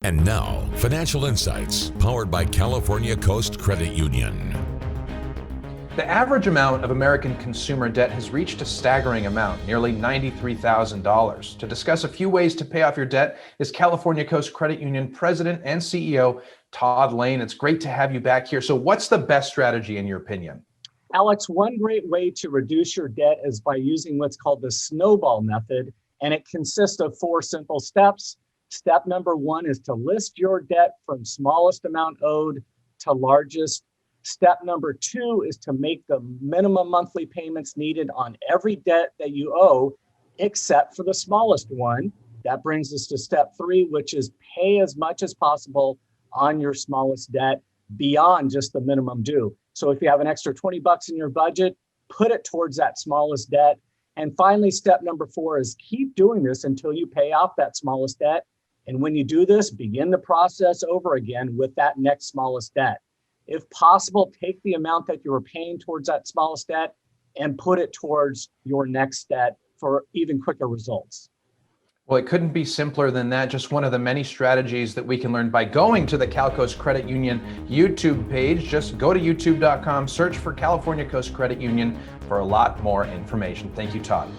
And now, financial insights powered by California Coast Credit Union. The average amount of American consumer debt has reached a staggering amount, nearly $93,000. To discuss a few ways to pay off your debt is California Coast Credit Union President and CEO Todd Lane. It's great to have you back here. So what's the best strategy in your opinion? Alex, one great way to reduce your debt is by using what's called the Snowball Method, and it consists of 4 simple steps. Step number 1 is to list your debt from smallest amount owed to largest. Step number 2 is to make the minimum monthly payments needed on every debt that you owe, except for the smallest one. That brings us to step 3, which is pay as much as possible on your smallest debt beyond just the minimum due. So if you have an extra $20 in your budget, put it towards that smallest debt. And finally, step number 4 is keep doing this until you pay off that smallest debt. And when you do this, begin the process over again with that next smallest debt. If possible, take the amount that you were paying towards that smallest debt and put it towards your next debt for even quicker results. Well, it couldn't be simpler than that. Just one of the many strategies that we can learn by going to the Cal Coast Credit Union YouTube page. Just go to youtube.com, search for California Coast Credit Union for a lot more information. Thank you, Todd.